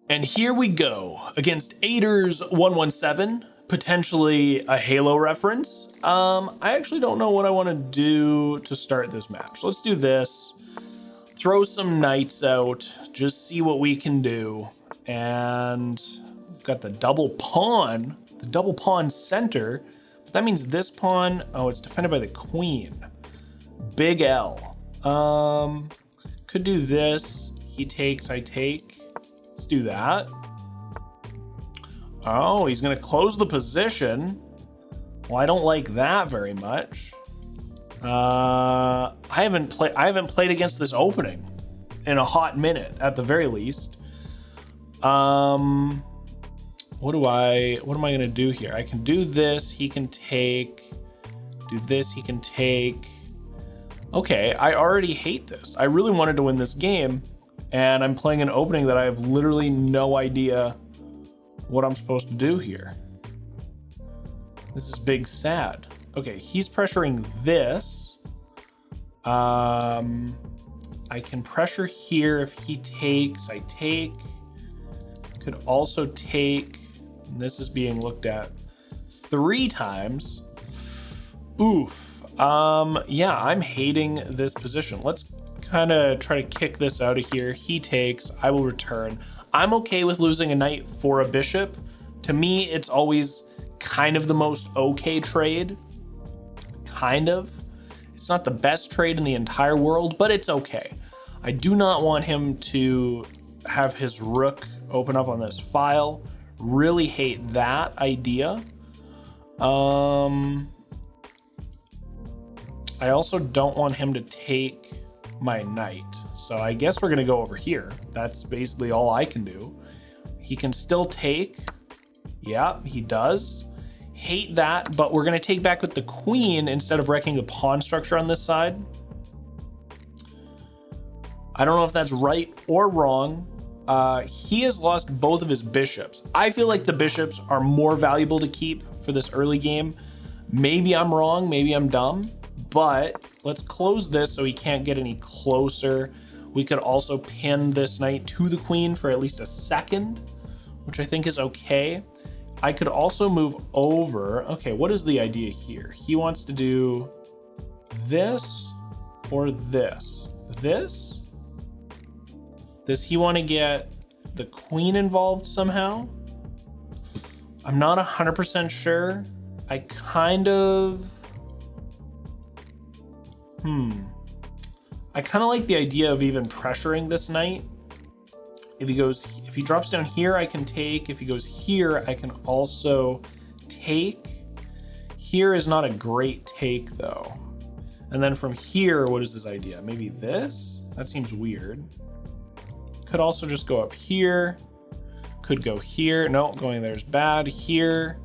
And here we go against Aiders 117, potentially a Halo reference. I actually don't know what I want to do to start this match. Let's do this. Throw some knights out, just see what we can do. And we've got the double pawn center. But that means this pawn, oh, it's defended by the queen. Big L. Could do this. He takes, I take. Let's do that. Oh, he's gonna close the position. Well, I don't like that very much. I haven't played against this opening in a hot minute, at the very least. What am I gonna do here? I can do this. He can take. Do this. He can take. Okay, I already hate this. I really wanted to win this game. And I'm playing an opening that I have literally no idea what I'm supposed to do here. This is big sad. Okay, he's pressuring this. I can pressure here. If he takes, I take. Could also take. And this is being looked at 3 times. Oof. Yeah, I'm hating this position. Let's kind of try to kick this out of here. He takes, I will return. I'm okay with losing a knight for a bishop. To me, it's always kind of the most okay trade. Kind of. It's not the best trade in the entire world, but it's okay. I do not want him to have his rook open up on this file. Really hate that idea. I also don't want him to take my knight. So I guess we're gonna go over here. That's basically all I can do. He can still take. Yeah, he does. Hate that, but we're gonna take back with the queen instead of wrecking the pawn structure on this side. I don't know if that's right or wrong. He has lost both of his bishops. I feel like the bishops are more valuable to keep for this early game. Maybe I'm wrong, maybe I'm dumb. But let's close this so he can't get any closer. We could also pin this knight to the queen for at least a second, which I think is okay. I could also move over. Okay, what is the idea here? He wants to do this or this. This? Does he want to get the queen involved somehow? I'm not 100% sure. I kind of like the idea of even pressuring this knight. If he drops down here, I can take. If he goes here, I can also take. Here is not a great take though. And then from here, what is his idea? Maybe this? That seems weird. Could also just go up here. Could go here. No, going there is bad. Here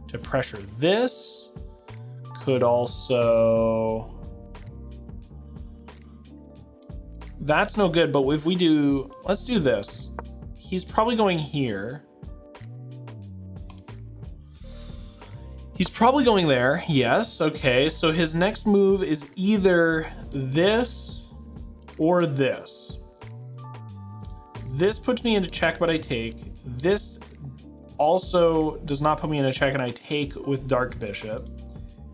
to pressure this. Could also. That's no good, but if we do, let's do this. He's probably going here. He's probably going there. Yes, okay. So his next move is either this or this. This puts me into check, but I take. This also does not put me into check, and I take with Dark Bishop.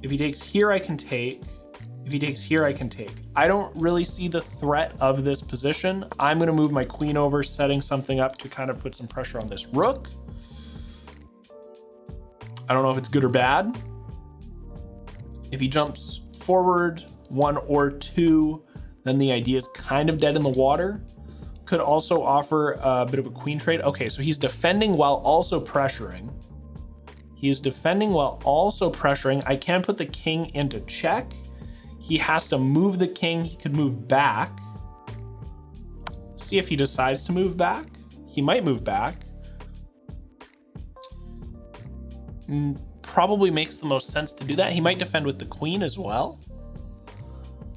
If he takes here, I can take. If he takes here, I can take. I don't really see the threat of this position. I'm going to move my queen over, setting something up to kind of put some pressure on this rook. I don't know if it's good or bad. If he jumps forward 1 or 2, then the idea is kind of dead in the water. Could also offer a bit of a queen trade. Okay, so he's defending while also pressuring. He is defending while also pressuring. I can put the king into check. He has to move the king. He could move back. See if he decides to move back. He might move back. Probably makes the most sense to do that. He might defend with the queen as well.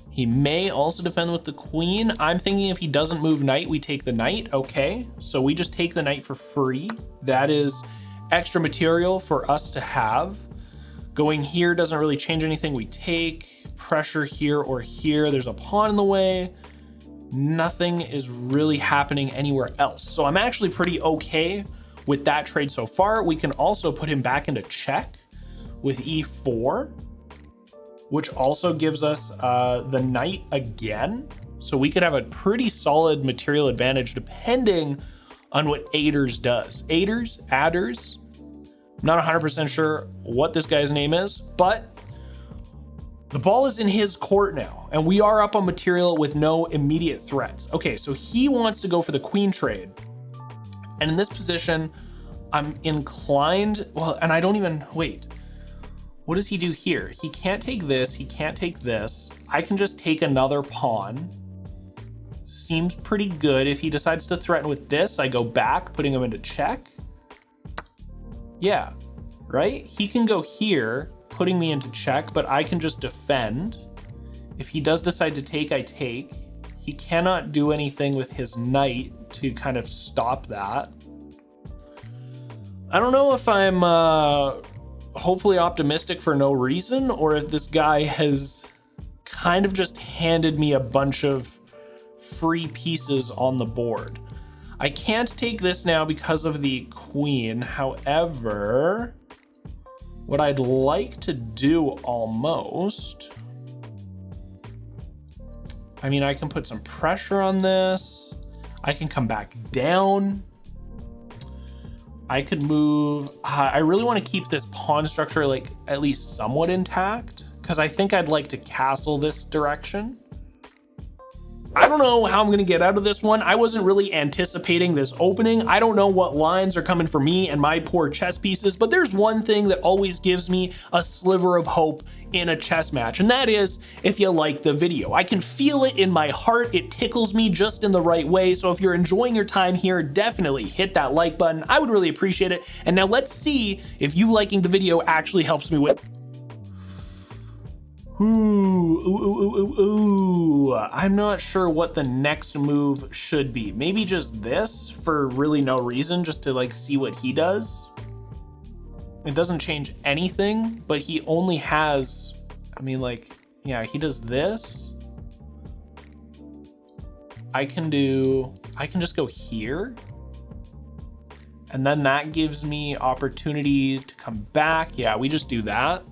He may also defend with the queen. I'm thinking if he doesn't move knight, we take the knight. Okay, so we just take the knight for free. That is extra material for us to have. Going here doesn't really change anything. We take pressure here or here. There's a pawn in the way. nothing is really happening anywhere else. So I'm actually pretty okay with that trade so far. We can also put him back into check with e4, which also gives us the knight again. So we could have a pretty solid material advantage depending on what Aders does. Aders, not 100% sure what this guy's name is, but the ball is in his court now, and we are up on material with no immediate threats. Okay, so he wants to go for the queen trade. And in this position, I'm inclined, well, and I don't even, wait. What does he do here? He can't take this, he can't take this. I can just take another pawn. Seems pretty good. If he decides to threaten with this, I go back, putting him into check. Yeah, right? He can go here, putting me into check, but I can just defend. If he does decide to take, I take. He cannot do anything with his knight to kind of stop that. I don't know if I'm hopefully optimistic for no reason, or if this guy has kind of just handed me a bunch of free pieces on the board. I can't take this now because of the queen. However, what I'd like to do almost, I mean, I can put some pressure on this. I can come back down. I could move. I really want to keep this pawn structure like at least somewhat intact, because I think I'd like to castle this direction. I don't know how I'm going to get out of this one. I wasn't really anticipating this opening. I don't know what lines are coming for me and my poor chess pieces, but there's one thing that always gives me a sliver of hope in a chess match, and that is if you like the video. I can feel it in my heart. It tickles me just in the right way. So if you're enjoying your time here, definitely hit that like button. I would really appreciate it. And now let's see if you liking the video actually helps me with... Ooh. I'm not sure what the next move should be. Maybe just this for really no reason, just to like see what he does. It doesn't change anything, but he only has, I mean, like, yeah, he does this. I can just go here. And then that gives me opportunity to come back. Yeah, we just do that.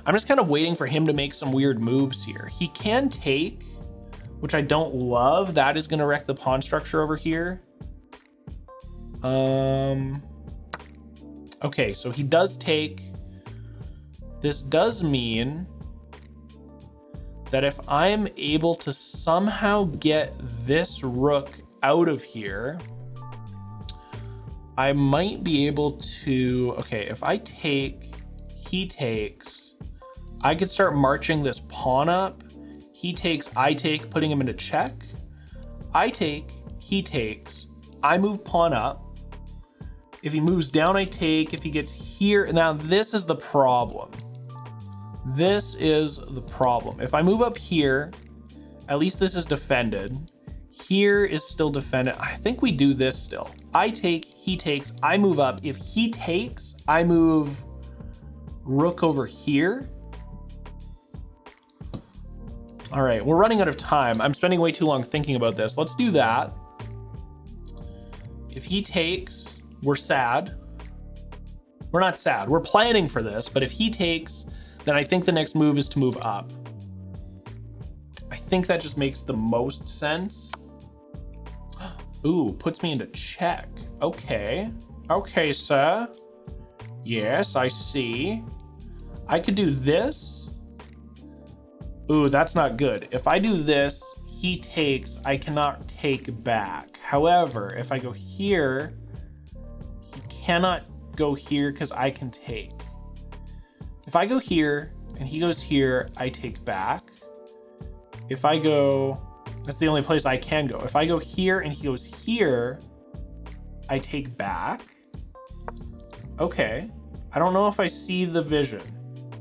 I'm just kind of waiting for him to make some weird moves here. He can take, which I don't love. That is going to wreck the pawn structure over here. Okay, so he does take. This does mean that if I'm able to somehow get this rook out of here, I might be able to, okay, if I take, he takes, I could start marching this pawn up. He takes, I take, putting him into check. I take, he takes, I move pawn up. If he moves down, I take. If he gets here, now this is the problem. This is the problem. If I move up here, at least this is defended. Here is still defended. I think we do this still. I take, he takes, I move up. If he takes, I move rook over here. All right, we're running out of time. I'm spending way too long thinking about this. Let's do that. If he takes, we're sad. We're not sad, we're planning for this, but if he takes, then I think the next move is to move up. I think that just makes the most sense. Ooh, puts me into check. Okay. Okay, sir. Yes, I see. I could do this. Ooh, that's not good. If I do this, he takes, I cannot take back. However, if I go here, he cannot go here because I can take. If I go here and he goes here, I take back. If I go, that's the only place I can go. If I go here and he goes here, I take back. Okay. I don't know if I see the vision.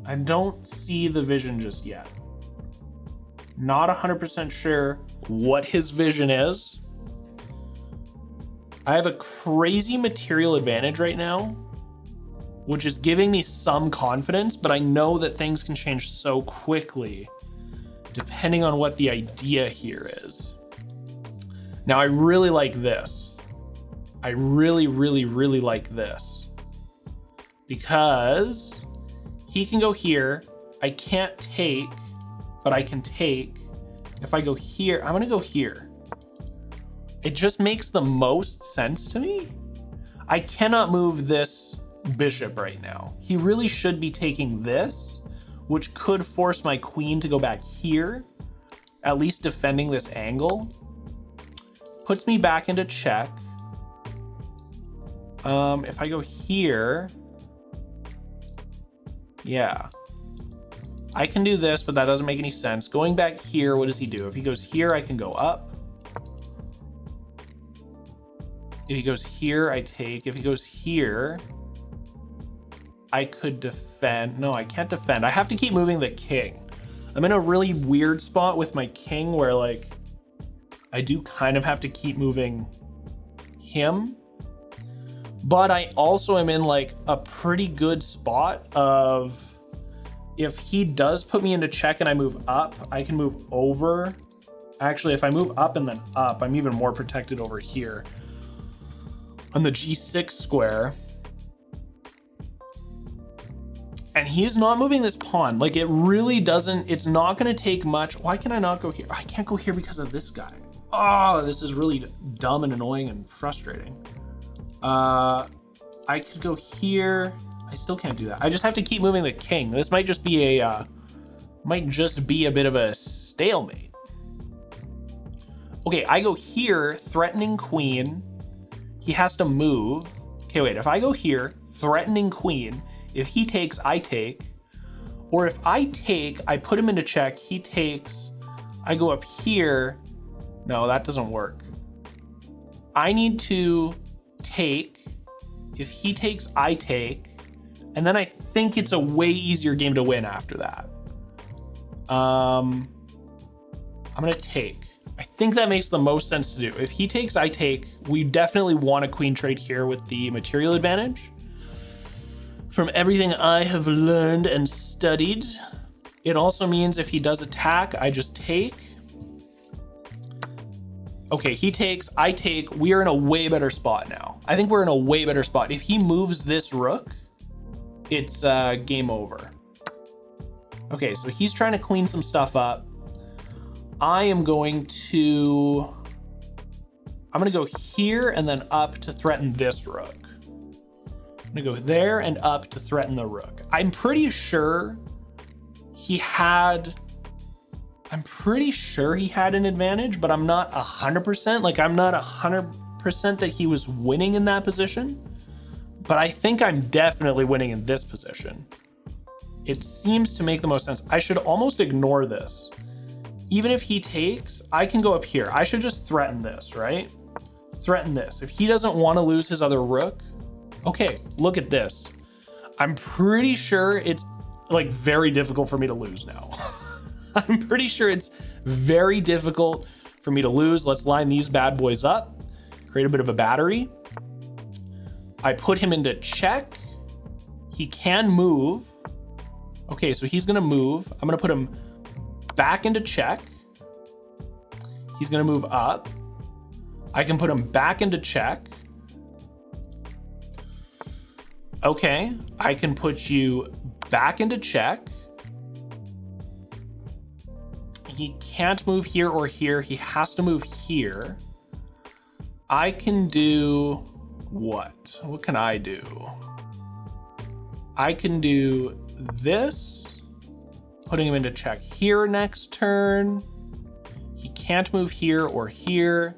I don't see the vision just yet. Not 100% sure what his vision is. I have a crazy material advantage right now, which is giving me some confidence, but I know that things can change so quickly depending on what the idea here is. Now I really like this. I really, really, really like this. Because he can go here. I can't take, but I can take. If I go here, I'm gonna go here. It just makes the most sense to me. I cannot move this bishop right now. He really should be taking this, which could force my queen to go back here, at least defending this angle. Puts me back into check. If I go here, yeah. I can do this, but that doesn't make any sense. Going back here, what does he do? If he goes here, I can go up. If he goes here, I take. If he goes here, I could defend. No, I can't defend. I have to keep moving the king. I'm in a really weird spot with my king where, like, I do kind of have to keep moving him. But I also am in, like, a pretty good spot of, if he does put me into check and I move up, I can move over. Actually, if I move up and then up, I'm even more protected over here on the G6 square. And he's not moving this pawn. Like, it really doesn't, it's not gonna take much. Why can I not go here? I can't go here because of this guy. Oh, this is really dumb and annoying and frustrating. I could go here. I still can't do that. I just have to keep moving the king. This might just be a bit of a stalemate. Okay, I go here, threatening queen. He has to move. Okay, wait, if I go here, threatening queen, if he takes, I take. Or if I take, I put him into check, he takes, I go up here. No, that doesn't work. I need to take. If he takes, I take. And then I think it's a way easier game to win after that. I'm gonna take. I think that makes the most sense to do. If he takes, I take. We definitely want a queen trade here with the material advantage. From everything I have learned and studied, it also means if he does attack, I just take. Okay, he takes, I take. We are in a way better spot now. I think we're in a way better spot. If he moves this rook, it's game over. Okay, so he's trying to clean some stuff up. I'm gonna go here and then up to threaten this rook. I'm gonna go there and up to threaten the rook. I'm pretty sure he had an advantage, but I'm not 100%. Like, I'm not 100% that he was winning in that position, but I think I'm definitely winning in this position. It seems to make the most sense. I should almost ignore this. Even if he takes, I can go up here. I should just threaten this, right? Threaten this. If he doesn't want to lose his other rook, okay, look at this. I'm pretty sure it's, like, very difficult for me to lose now. I'm pretty sure it's very difficult for me to lose. Let's line these bad boys up, create a bit of a battery. I put him into check. He can move. Okay, so he's gonna move. I'm gonna put him back into check. He's gonna move up. I can put him back into check. Okay, I can put you back into check. He can't move here or here. He has to move here. I can do what? What can I do? I can do this, putting him into check here next turn. He can't move here or here.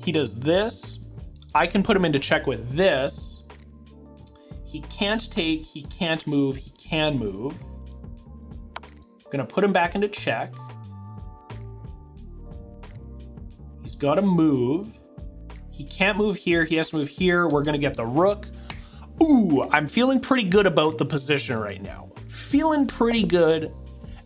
He does this. I can put him into check with this. He can't take, he can't move, he can move. Gonna put him back into check. He's got to move. He can't move here. He has to move here. We're going to get the rook. Ooh, I'm feeling pretty good about the position right now. Feeling pretty good.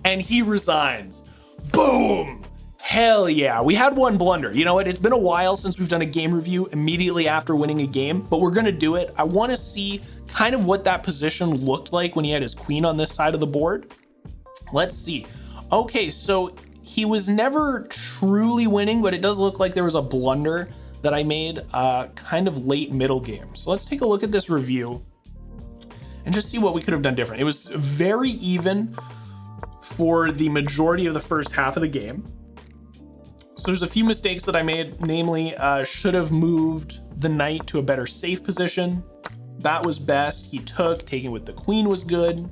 And he resigns. Boom. Hell yeah. We had one blunder. You know what? It's been a while since we've done a game review immediately after winning a game, but we're going to do it. I want to see kind of what that position looked like when he had his queen on this side of the board. Let's see. Okay, so he was never truly winning, but it does look like there was a blunder that I made kind of late middle game. So let's take a look at this review and just see what we could have done different. It was very even for the majority of the first half of the game. So there's a few mistakes that I made, namely should have moved the knight to a better safe position. That was best. He took, taking with the queen was good.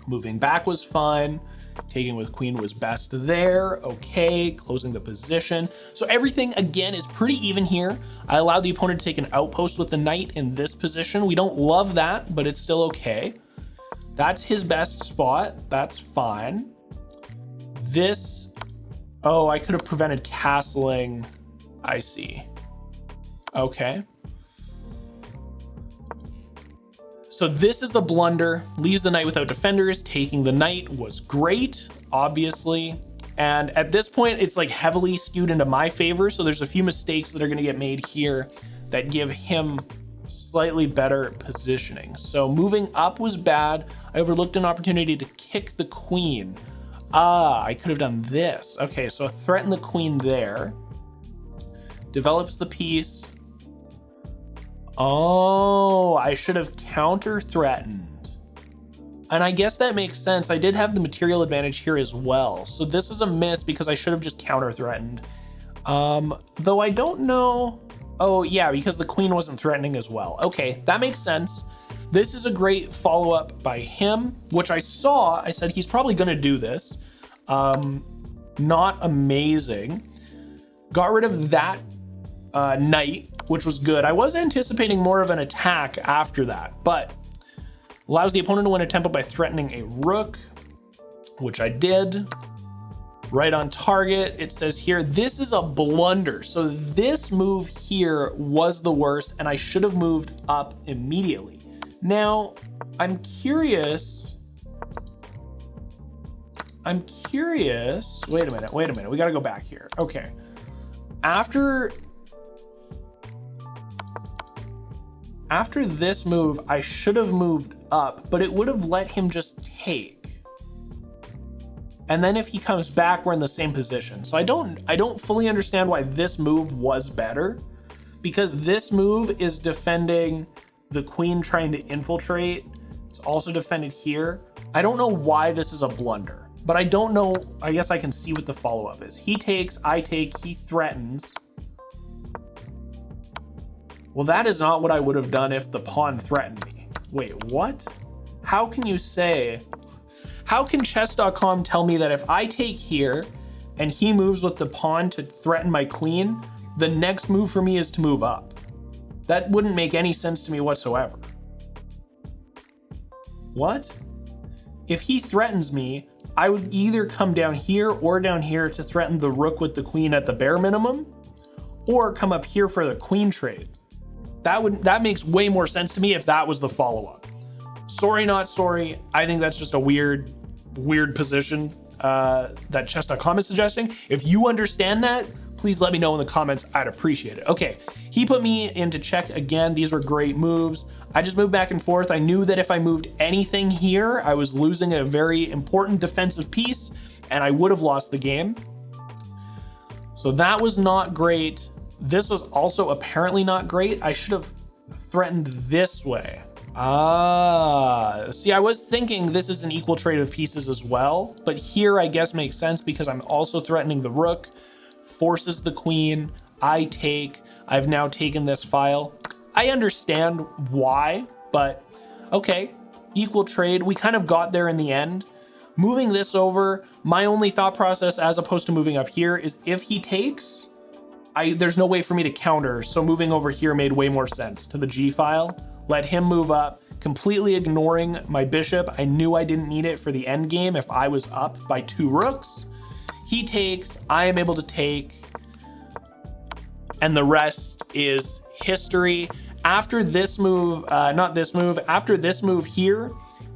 Moving back was fine. Taking with queen was best there. Okay, closing the position. So everything, again, is pretty even here. I allowed the opponent to take an outpost with the knight in this position. We don't love that, but it's still okay. That's his best spot. That's fine. This, oh, I could have prevented castling. I see. Okay. So this is the blunder, leaves the knight without defenders. Taking the knight was great, obviously. And at this point, it's like heavily skewed into my favor. So there's a few mistakes that are gonna get made here that give him slightly better positioning. So moving up was bad. I overlooked an opportunity to kick the queen. I could have done this. Okay, so threaten the queen there. Develops the piece. Oh, I should have counter threatened. And I guess that makes sense. I did have the material advantage here as well. So this was a miss because I should have just counter threatened. Though I don't know. Oh yeah, because the queen wasn't threatening as well. Okay, that makes sense. This is a great follow-up by him, which I saw. I said he's probably gonna do this. Not amazing. Got rid of that knight, which was good. I was anticipating more of an attack after that, but allows the opponent to win a tempo by threatening a rook, which I did. Right on target. It says here, this is a blunder. So this move here was the worst, and I should have moved up immediately. Now, I'm curious. Wait a minute. We got to go back here. Okay. After this move, I should have moved up, but it would have let him just take. And then if he comes back, we're in the same position. So I don't fully understand why this move was better, because this move is defending the queen trying to infiltrate. It's also defended here. I don't know why this is a blunder, but I don't know. I guess I can see what the follow-up is. He takes, I take, he threatens. Well, that is not what I would have done if the pawn threatened me. Wait, what? How can you say... How can chess.com tell me that if I take here and he moves with the pawn to threaten my queen, the next move for me is to move up? That wouldn't make any sense to me whatsoever. What? If he threatens me, I would either come down here or down here to threaten the rook with the queen at the bare minimum, or come up here for the queen trade. That makes way more sense to me if that was the follow-up. Sorry, not sorry. I think that's just a weird position that chess.com is suggesting. If you understand that, please let me know in the comments. I'd appreciate it. Okay, he put me into check again. These were great moves. I just moved back and forth. I knew that if I moved anything here, I was losing a very important defensive piece and I would have lost the game. So that was not great. This was also apparently not great. I should have threatened this way. See, I was thinking this is an equal trade of pieces as well, but here I guess makes sense because I'm also threatening the rook, forces the queen, I take, I've now taken this file. I understand why, but okay, equal trade. We kind of got there in the end. Moving this over, my only thought process as opposed to moving up here is if he takes, there's no way for me to counter, so moving over here made way more sense to the G file. Let him move up, completely ignoring my bishop. I knew I didn't need it for the end game if I was up by 2 rooks. He takes, I am able to take, and the rest is history. After this move, after this move here,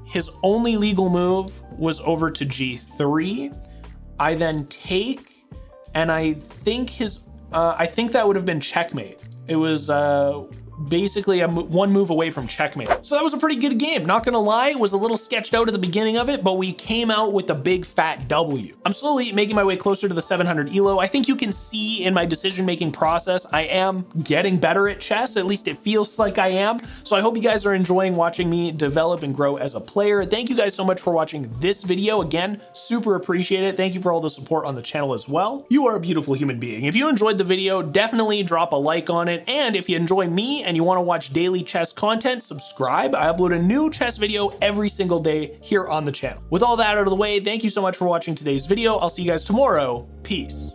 his only legal move was over to G3. I then take, and I think that would have been checkmate. It was, basically one move away from checkmate. So that was a pretty good game. Not gonna lie, it was a little sketched out at the beginning of it, but we came out with a big fat W. I'm slowly making my way closer to the 700 elo. I think you can see in my decision-making process, I am getting better at chess. At least it feels like I am. So I hope you guys are enjoying watching me develop and grow as a player. Thank you guys so much for watching this video. Again, super appreciate it. Thank you for all the support on the channel as well. You are a beautiful human being. If you enjoyed the video, definitely drop a like on it. And if you enjoy me and you want to watch daily chess content, subscribe. I upload a new chess video every single day here on the channel. With all that out of the way, thank you so much for watching today's video. I'll see you guys tomorrow. Peace.